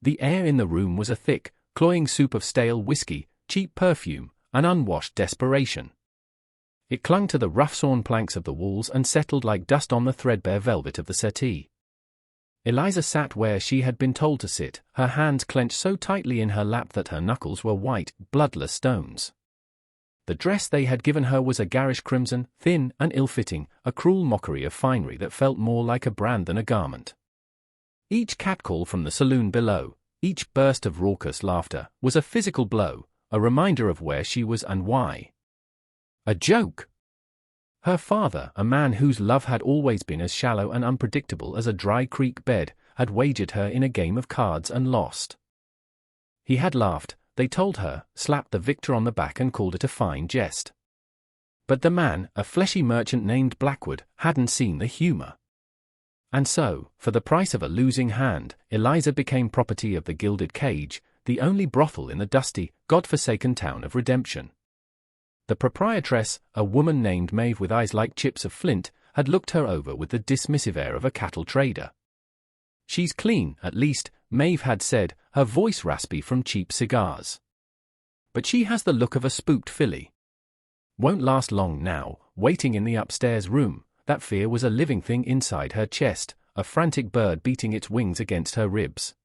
The air in the room was a thick, cloying soup of stale whiskey, cheap perfume, and unwashed desperation. It clung to the rough-sawn planks of the walls and settled like dust on the threadbare velvet of the settee. Eliza sat where she had been told to sit, her hands clenched so tightly in her lap that her knuckles were white, bloodless stones. The dress they had given her was a garish crimson, thin and ill-fitting, a cruel mockery of finery that felt more like a brand than a garment. Each catcall from the saloon below, each burst of raucous laughter, was a physical blow, a reminder of where she was and why. A joke! Her father, a man whose love had always been as shallow and unpredictable as a dry creek bed, had wagered her in a game of cards and lost. He had laughed, they told her, slapped the victor on the back and called it a fine jest. But the man, a fleshy merchant named Blackwood, hadn't seen the humor. And so, for the price of a losing hand, Eliza became property of the Gilded Cage, the only brothel in the dusty, God-forsaken town of Redemption. The proprietress, a woman named Maeve with eyes like chips of flint, had looked her over with the dismissive air of a cattle trader. "She's clean, at least," Maeve had said, her voice raspy from cheap cigars. "But she has the look of a spooked filly. Won't last long now, waiting in the upstairs room." That fear was a living thing inside her chest, a frantic bird beating its wings against her ribs.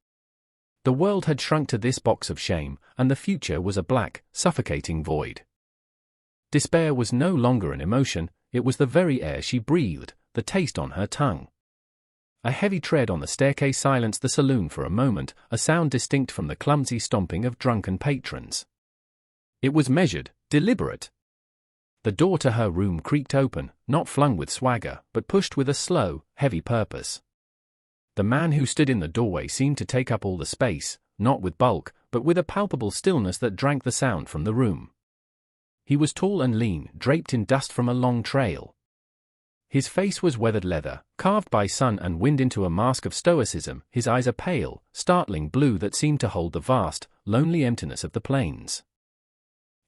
The world had shrunk to this box of shame, and the future was a black, suffocating void. Despair was no longer an emotion, it was the very air she breathed, the taste on her tongue. A heavy tread on the staircase silenced the saloon for a moment, a sound distinct from the clumsy stomping of drunken patrons. It was measured, deliberate. The door to her room creaked open, not flung with swagger, but pushed with a slow, heavy purpose. The man who stood in the doorway seemed to take up all the space, not with bulk, but with a palpable stillness that drank the sound from the room. He was tall and lean, draped in dust from a long trail. His face was weathered leather, carved by sun and wind into a mask of stoicism, his eyes a pale, startling blue that seemed to hold the vast, lonely emptiness of the plains.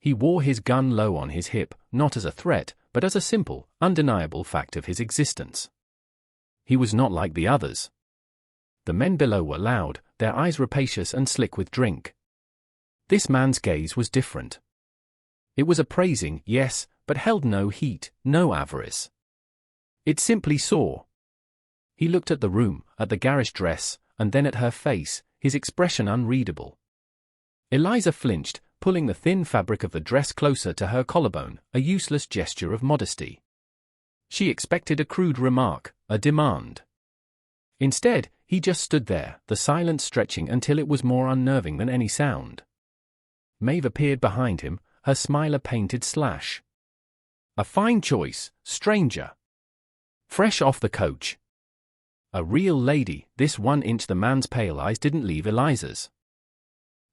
He wore his gun low on his hip, not as a threat, but as a simple, undeniable fact of his existence. He was not like the others. The men below were loud, their eyes rapacious and slick with drink. This man's gaze was different. It was appraising, yes, but held no heat, no avarice. It simply saw. He looked at the room, at the garish dress, and then at her face, his expression unreadable. Eliza flinched, pulling the thin fabric of the dress closer to her collarbone, a useless gesture of modesty. She expected a crude remark, a demand. Instead, he just stood there, the silence stretching until it was more unnerving than any sound. Maeve appeared behind him, her smile a painted slash. "A fine choice, stranger. Fresh off the coach. A real lady." This 1 inch. The man's pale eyes didn't leave Eliza's.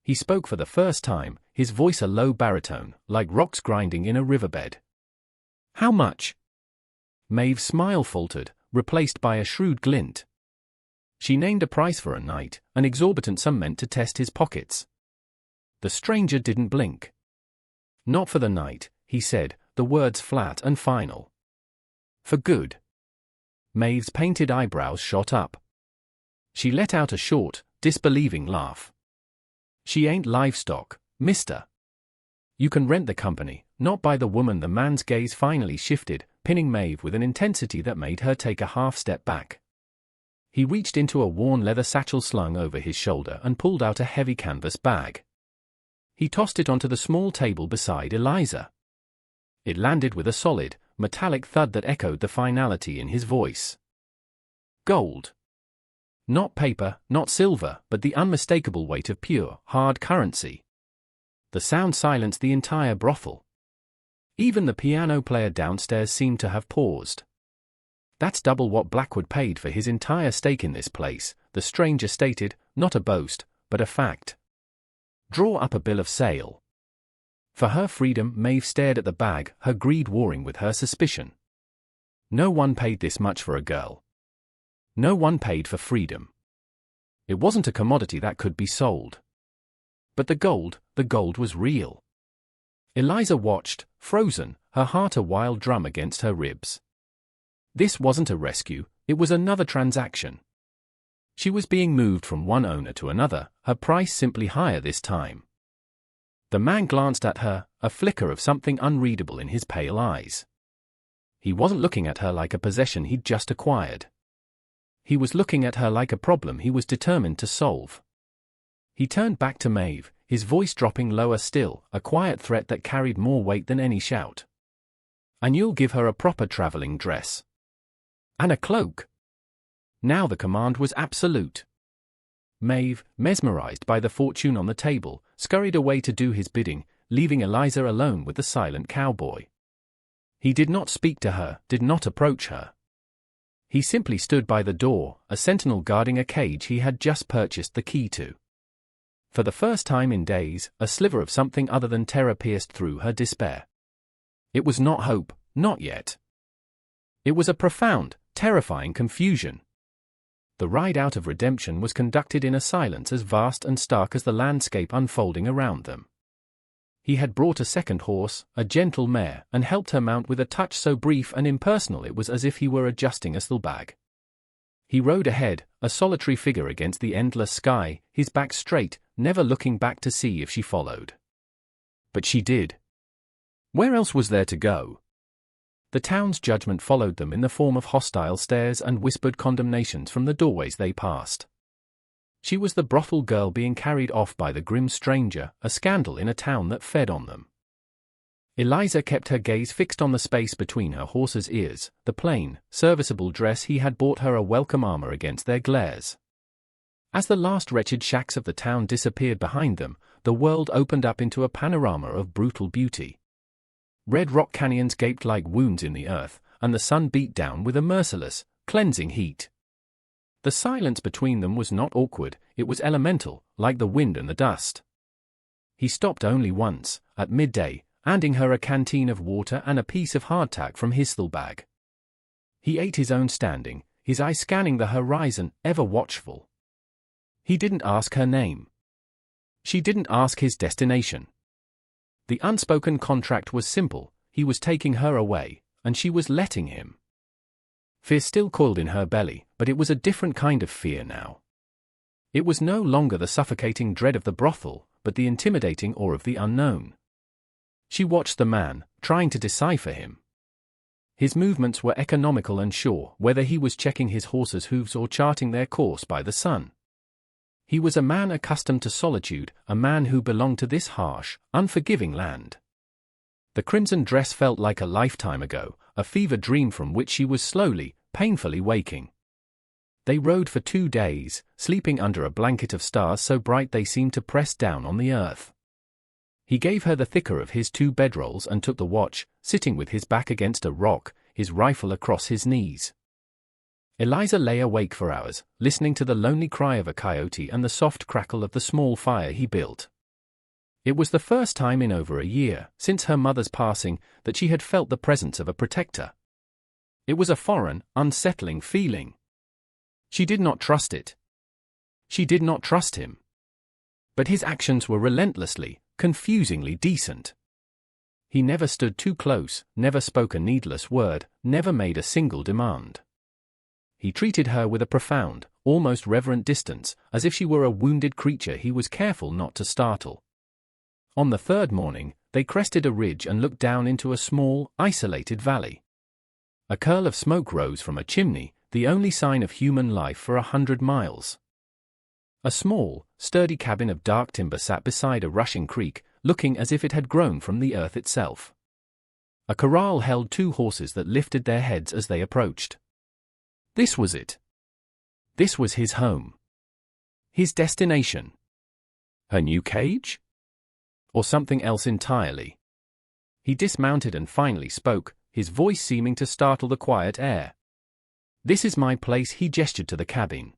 He spoke for the first time, his voice a low baritone, like rocks grinding in a riverbed. "How much?" Maeve's smile faltered, replaced by a shrewd glint. She named a price for a night, an exorbitant sum meant to test his pockets. The stranger didn't blink. "Not for the night," he said, the words flat and final. "For good." Maeve's painted eyebrows shot up. She let out a short, disbelieving laugh. "She ain't livestock, mister. You can rent the company, not buy the woman." The man's gaze finally shifted, pinning Maeve with an intensity that made her take a half-step back. He reached into a worn leather satchel slung over his shoulder and pulled out a heavy canvas bag. He tossed it onto the small table beside Eliza. It landed with a solid, metallic thud that echoed the finality in his voice. Gold. Not paper, not silver, but the unmistakable weight of pure, hard currency. The sound silenced the entire brothel. Even the piano player downstairs seemed to have paused. "That's double what Blackwood paid for his entire stake in this place," the stranger stated, not a boast, but a fact. "Draw up a bill of sale." For her freedom, Maeve stared at the bag, her greed warring with her suspicion. No one paid this much for a girl. No one paid for freedom. It wasn't a commodity that could be sold. But the gold was real. Eliza watched, frozen, her heart a wild drum against her ribs. This wasn't a rescue, it was another transaction. She was being moved from one owner to another, her price simply higher this time. The man glanced at her, a flicker of something unreadable in his pale eyes. He wasn't looking at her like a possession he'd just acquired. He was looking at her like a problem he was determined to solve. He turned back to Maeve, his voice dropping lower still, a quiet threat that carried more weight than any shout. "And you'll give her a proper traveling dress. And a cloak." Now the command was absolute. Maeve, mesmerized by the fortune on the table, scurried away to do his bidding, leaving Eliza alone with the silent cowboy. He did not speak to her, did not approach her. He simply stood by the door, a sentinel guarding a cage he had just purchased the key to. For the first time in days, a sliver of something other than terror pierced through her despair. It was not hope, not yet. It was a profound, terrifying confusion. The ride out of redemption was conducted in a silence as vast and stark as the landscape unfolding around them. He had brought a second horse, a gentle mare, and helped her mount with a touch so brief and impersonal it was as if he were adjusting a saddlebag. He rode ahead, a solitary figure against the endless sky, his back straight, never looking back to see if she followed. But she did. Where else was there to go? The town's judgment followed them in the form of hostile stares and whispered condemnations from the doorways they passed. She was the brothel girl being carried off by the grim stranger, a scandal in a town that fed on them. Eliza kept her gaze fixed on the space between her horse's ears, the plain, serviceable dress he had bought her a welcome armor against their glares. As the last wretched shacks of the town disappeared behind them, the world opened up into a panorama of brutal beauty. Red rock canyons gaped like wounds in the earth, and the sun beat down with a merciless, cleansing heat. The silence between them was not awkward, it was elemental, like the wind and the dust. He stopped only once, at midday, handing her a canteen of water and a piece of hardtack from his saddlebag. He ate his own standing, his eyes scanning the horizon, ever watchful. He didn't ask her name. She didn't ask his destination. The unspoken contract was simple, he was taking her away, and she was letting him. Fear still coiled in her belly, but it was a different kind of fear now. It was no longer the suffocating dread of the brothel, but the intimidating awe of the unknown. She watched the man, trying to decipher him. His movements were economical and sure, whether he was checking his horse's hooves or charting their course by the sun. He was a man accustomed to solitude, a man who belonged to this harsh, unforgiving land. The crimson dress felt like a lifetime ago, a fever dream from which she was slowly, painfully waking. They rode for 2 days, sleeping under a blanket of stars so bright they seemed to press down on the earth. He gave her the thicker of his 2 bedrolls and took the watch, sitting with his back against a rock, his rifle across his knees. Eliza lay awake for hours, listening to the lonely cry of a coyote and the soft crackle of the small fire he built. It was the first time in over a year, since her mother's passing, that she had felt the presence of a protector. It was a foreign, unsettling feeling. She did not trust it. She did not trust him. But his actions were relentlessly, confusingly decent. He never stood too close, never spoke a needless word, never made a single demand. He treated her with a profound, almost reverent distance, as if she were a wounded creature he was careful not to startle. On the 3rd morning, they crested a ridge and looked down into a small, isolated valley. A curl of smoke rose from a chimney, the only sign of human life for 100 miles. A small, sturdy cabin of dark timber sat beside a rushing creek, looking as if it had grown from the earth itself. A corral held 2 horses that lifted their heads as they approached. This was it. This was his home. His destination. Her new cage? Or something else entirely? He dismounted and finally spoke, his voice seeming to startle the quiet air. "This is my place," he gestured to the cabin.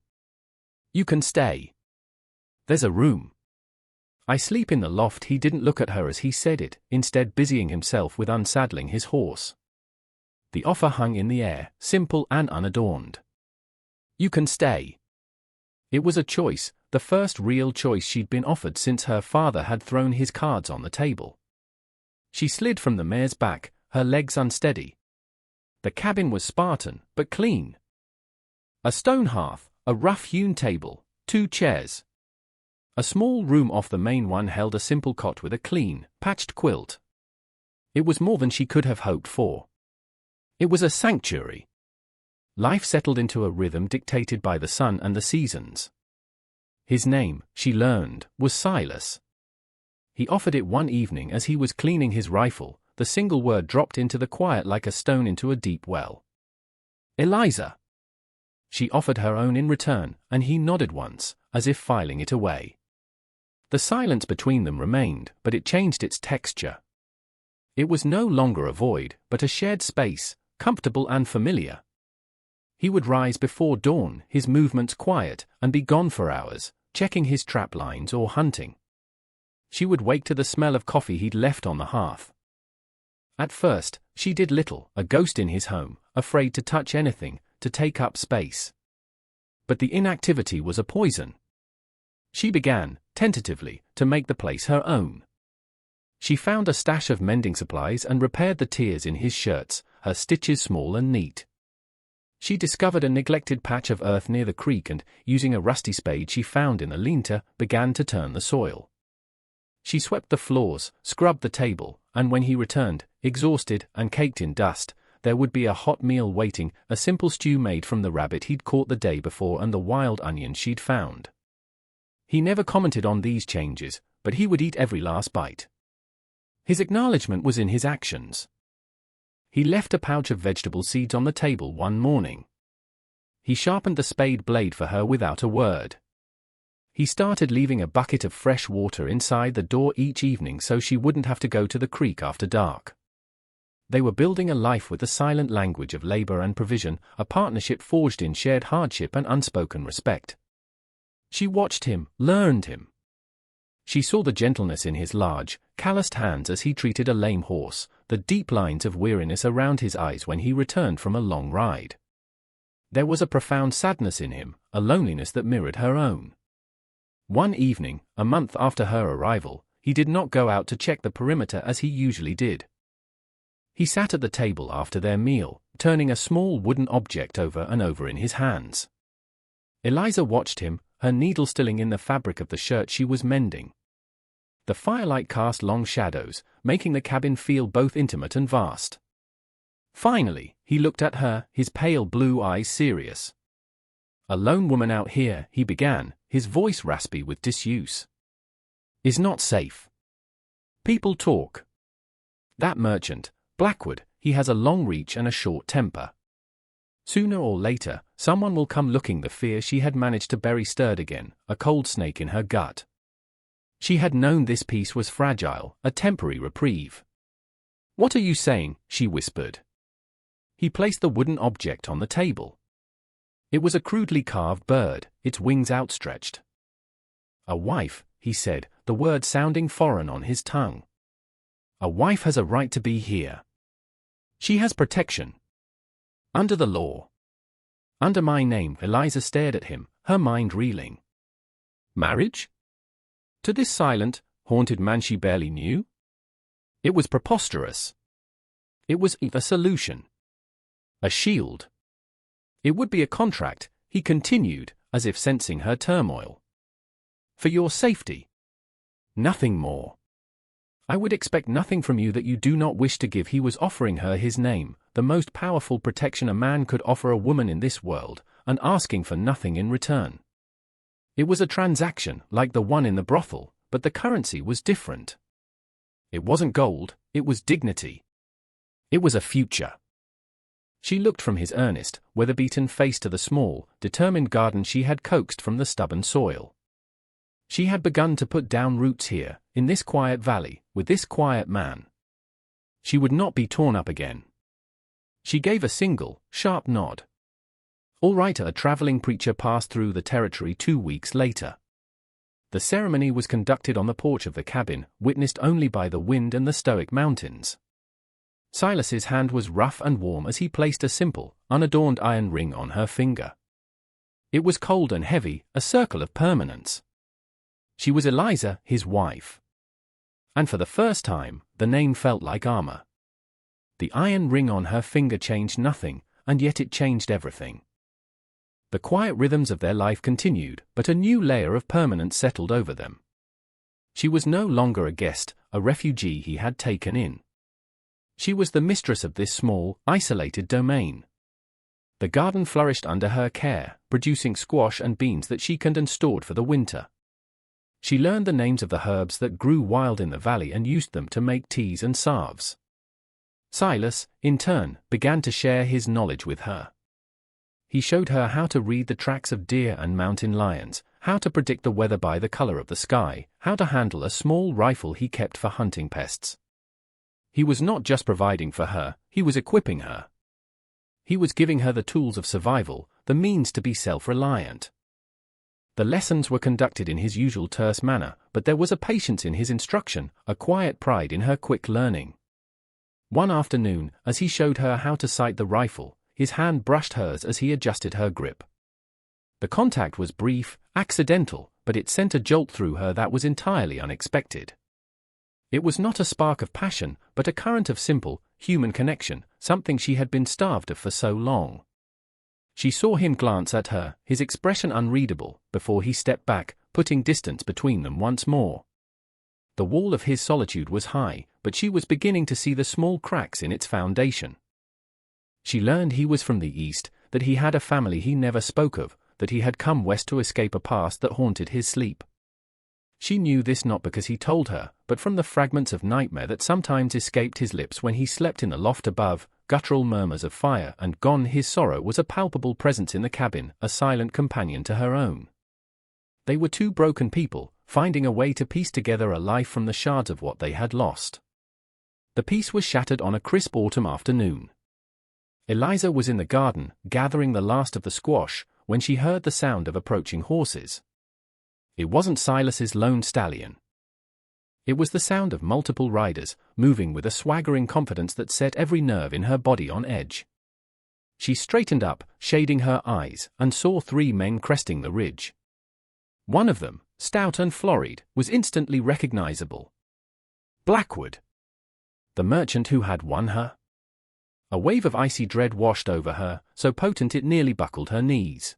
"You can stay. There's a room. I sleep in the loft." He didn't look at her as he said it, instead busying himself with unsaddling his horse. The offer hung in the air, simple and unadorned. "You can stay." It was a choice, the first real choice she'd been offered since her father had thrown his cards on the table. She slid from the mare's back, her legs unsteady. The cabin was Spartan, but clean. A stone hearth, A rough-hewn table, 2 chairs. A small room off the main one held a simple cot with a clean, patched quilt. It was more than she could have hoped for. It was a sanctuary. Life settled into a rhythm dictated by the sun and the seasons. His name, she learned, was Silas. He offered it one evening as he was cleaning his rifle. The single word dropped into the quiet like a stone into a deep well. Eliza. She offered her own in return, and he nodded once, as if filing it away. The silence between them remained, but it changed its texture. It was no longer a void, but a shared space, comfortable and familiar. He would rise before dawn, his movements quiet, and be gone for hours, checking his trap lines or hunting. She would wake to the smell of coffee he'd left on the hearth. At first, she did little, a ghost in his home, afraid to touch anything, to take up space. But the inactivity was a poison. She began, tentatively, to make the place her own. She found a stash of mending supplies and repaired the tears in his shirts, her stitches small and neat. She discovered a neglected patch of earth near the creek and, using a rusty spade she found in the lean-to, began to turn the soil. She swept the floors, scrubbed the table, and when he returned, exhausted and caked in dust, there would be a hot meal waiting, a simple stew made from the rabbit he'd caught the day before and the wild onion she'd found. He never commented on these changes, but he would eat every last bite. His acknowledgement was in his actions. He left a pouch of vegetable seeds on the table one morning. He sharpened the spade blade for her without a word. He started leaving a bucket of fresh water inside the door each evening so she wouldn't have to go to the creek after dark. They were building a life with the silent language of labor and provision, a partnership forged in shared hardship and unspoken respect. She watched him, learned him. She saw the gentleness in his large, calloused hands as he treated a lame horse, the deep lines of weariness around his eyes when he returned from a long ride. There was a profound sadness in him, a loneliness that mirrored her own. One evening, a month after her arrival, he did not go out to check the perimeter as he usually did. He sat at the table after their meal, turning a small wooden object over and over in his hands. Eliza watched him, her needle stilling in the fabric of the shirt she was mending. The firelight cast long shadows, making the cabin feel both intimate and vast. Finally, he looked at her, his pale blue eyes serious. "A lone woman out here," he began, his voice raspy with disuse. "Is not safe. People talk. That merchant, Blackwood, he has a long reach and a short temper. Sooner or later, someone will come looking." The fear she had managed to bury stirred again, a cold snake in her gut. She had known this peace was fragile, a temporary reprieve. "What are you saying?" she whispered. He placed the wooden object on the table. It was a crudely carved bird, its wings outstretched. "A wife," he said, the word sounding foreign on his tongue. "A wife has a right to be here. She has protection. Under the law. Under my name." Eliza stared at him, her mind reeling. Marriage? To this silent, haunted man she barely knew? It was preposterous. It was a solution. A shield. It would be a contract, he continued, as if sensing her turmoil. For your safety. Nothing more. I would expect nothing from you that you do not wish to give. He was offering her his name, the most powerful protection a man could offer a woman in this world, and asking for nothing in return. It was a transaction, like the one in the brothel, but the currency was different. It wasn't gold, it was dignity. It was a future. She looked from his earnest, weather-beaten face to the small, determined garden she had coaxed from the stubborn soil. She had begun to put down roots here, in this quiet valley, with this quiet man. She would not be torn up again. She gave a single, sharp nod. All right. A traveling preacher passed through the territory 2 weeks later. The ceremony was conducted on the porch of the cabin, witnessed only by the wind and the stoic mountains. Silas's hand was rough and warm as he placed a simple, unadorned iron ring on her finger. It was cold and heavy, a circle of permanence. She was Eliza, his wife. And for the first time, the name felt like armor. The iron ring on her finger changed nothing, and yet it changed everything. The quiet rhythms of their life continued, but a new layer of permanence settled over them. She was no longer a guest, a refugee he had taken in. She was the mistress of this small, isolated domain. The garden flourished under her care, producing squash and beans that she canned and stored for the winter. She learned the names of the herbs that grew wild in the valley and used them to make teas and salves. Silas, in turn, began to share his knowledge with her. He showed her how to read the tracks of deer and mountain lions, how to predict the weather by the color of the sky, how to handle a small rifle he kept for hunting pests. He was not just providing for her, he was equipping her. He was giving her the tools of survival, the means to be self-reliant. The lessons were conducted in his usual terse manner, but there was a patience in his instruction, a quiet pride in her quick learning. One afternoon, as he showed her how to sight the rifle, his hand brushed hers as he adjusted her grip. The contact was brief, accidental, but it sent a jolt through her that was entirely unexpected. It was not a spark of passion, but a current of simple, human connection, something she had been starved of for so long. She saw him glance at her, his expression unreadable, before he stepped back, putting distance between them once more. The wall of his solitude was high, but she was beginning to see the small cracks in its foundation. She learned he was from the East, that he had a family he never spoke of, that he had come west to escape a past that haunted his sleep. She knew this not because he told her, but from the fragments of nightmare that sometimes escaped his lips when he slept in the loft above, guttural murmurs of fire and gone. His sorrow was a palpable presence in the cabin, a silent companion to her own. They were two broken people, finding a way to piece together a life from the shards of what they had lost. The piece was shattered on a crisp autumn afternoon. Eliza was in the garden, gathering the last of the squash, when she heard the sound of approaching horses. It wasn't Silas's lone stallion. It was the sound of multiple riders, moving with a swaggering confidence that set every nerve in her body on edge. She straightened up, shading her eyes, and saw 3 men cresting the ridge. One of them, stout and florid, was instantly recognizable. Blackwood. The merchant who had won her. A wave of icy dread washed over her, so potent it nearly buckled her knees.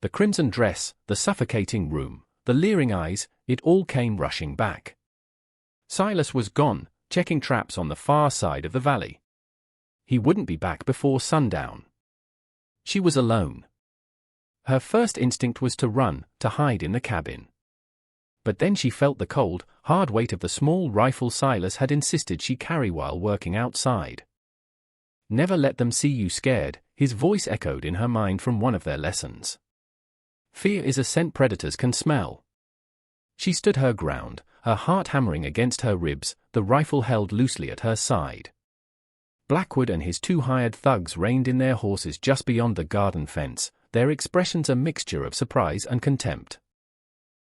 The crimson dress, the suffocating room, the leering eyes, it all came rushing back. Silas was gone, checking traps on the far side of the valley. He wouldn't be back before sundown. She was alone. Her first instinct was to run, to hide in the cabin. But then she felt the cold, hard weight of the small rifle Silas had insisted she carry while working outside. Never let them see you scared, his voice echoed in her mind from one of their lessons. Fear is a scent predators can smell. She stood her ground, her heart hammering against her ribs, the rifle held loosely at her side. Blackwood and his 2 hired thugs reined in their horses just beyond the garden fence, their expressions a mixture of surprise and contempt.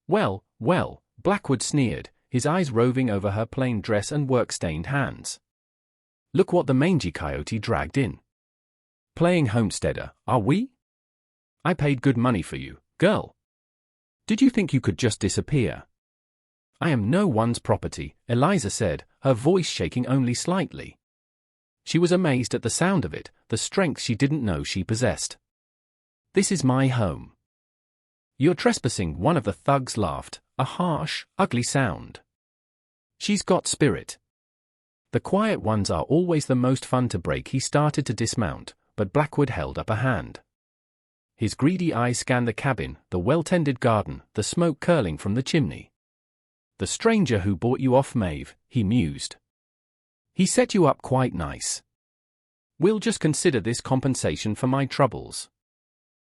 Well, well, Blackwood sneered, his eyes roving over her plain dress and work-stained hands. Look what the mangy coyote dragged in. Playing homesteader, are we? I paid good money for you, girl. Did you think you could just disappear? I am no one's property, Eliza said, her voice shaking only slightly. She was amazed at the sound of it, the strength she didn't know she possessed. This is my home. You're trespassing, one of the thugs laughed, a harsh, ugly sound. She's got spirit. The quiet ones are always the most fun to break. He started to dismount, but Blackwood held up a hand. His greedy eyes scanned the cabin, the well-tended garden, the smoke curling from the chimney. The stranger who bought you off Maeve, he mused. He set you up quite nice. We'll just consider this compensation for my troubles.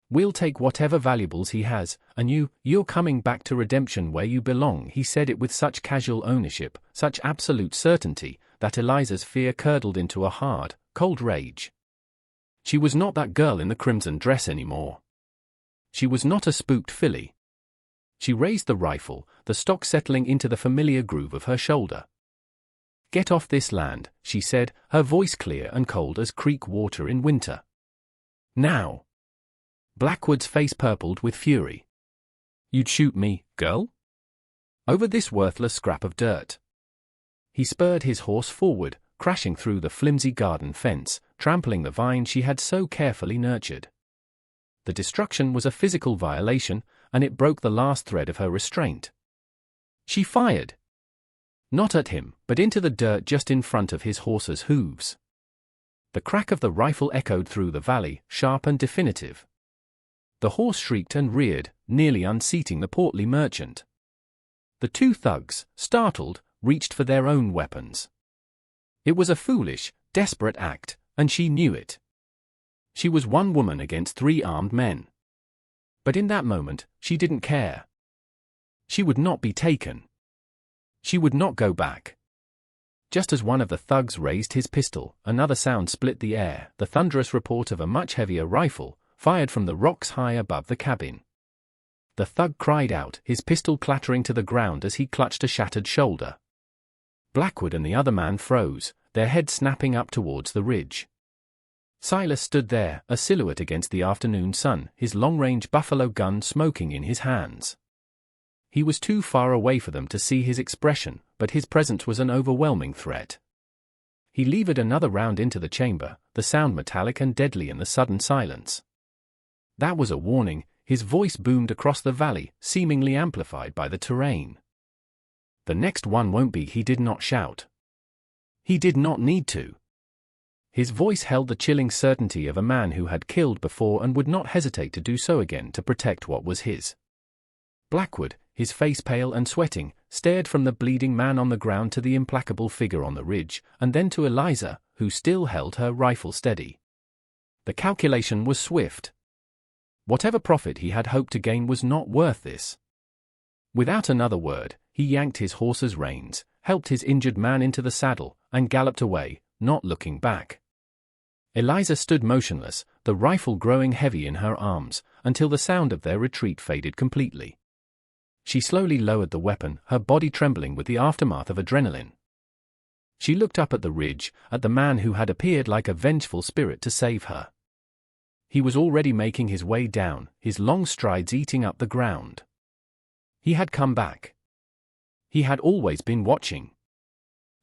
We'll take whatever valuables he has, and you're coming back to redemption where you belong. He said it with such casual ownership, such absolute certainty, that Eliza's fear curdled into a hard, cold rage. She was not that girl in the crimson dress anymore. She was not a spooked filly. She raised the rifle, the stock settling into the familiar groove of her shoulder. Get off this land, she said, her voice clear and cold as creek water in winter. Now. Blackwood's face purpled with fury. You'd shoot me, girl? Over this worthless scrap of dirt. He spurred his horse forward, crashing through the flimsy garden fence, trampling the vine she had so carefully nurtured. The destruction was a physical violation, and it broke the last thread of her restraint. She fired. Not at him, but into the dirt just in front of his horse's hooves. The crack of the rifle echoed through the valley, sharp and definitive. The horse shrieked and reared, nearly unseating the portly merchant. The two thugs, startled, reached for their own weapons. It was a foolish, desperate act, and she knew it. She was one woman against 3 armed men. But in that moment, she didn't care. She would not be taken. She would not go back. Just as one of the thugs raised his pistol, another sound split the air, the thunderous report of a much heavier rifle, fired from the rocks high above the cabin. The thug cried out, his pistol clattering to the ground as he clutched a shattered shoulder. Blackwood and the other man froze, their heads snapping up towards the ridge. Silas stood there, a silhouette against the afternoon sun, his long-range buffalo gun smoking in his hands. He was too far away for them to see his expression, but his presence was an overwhelming threat. He levered another round into the chamber, the sound metallic and deadly in the sudden silence. That was a warning. His voice boomed across the valley, seemingly amplified by the terrain. The next one won't be. He did not shout. He did not need to. His voice held the chilling certainty of a man who had killed before and would not hesitate to do so again to protect what was his. Blackwood, his face pale and sweating, stared from the bleeding man on the ground to the implacable figure on the ridge, and then to Eliza, who still held her rifle steady. The calculation was swift. Whatever profit he had hoped to gain was not worth this. Without another word, he yanked his horse's reins, helped his injured man into the saddle, and galloped away, not looking back. Eliza stood motionless, the rifle growing heavy in her arms, until the sound of their retreat faded completely. She slowly lowered the weapon, her body trembling with the aftermath of adrenaline. She looked up at the ridge, at the man who had appeared like a vengeful spirit to save her. He was already making his way down, his long strides eating up the ground. He had come back. He had always been watching.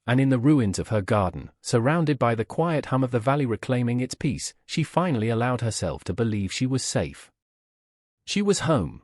And in the ruins of her garden, surrounded by the quiet hum of the valley reclaiming its peace, she finally allowed herself to believe she was safe. She was home.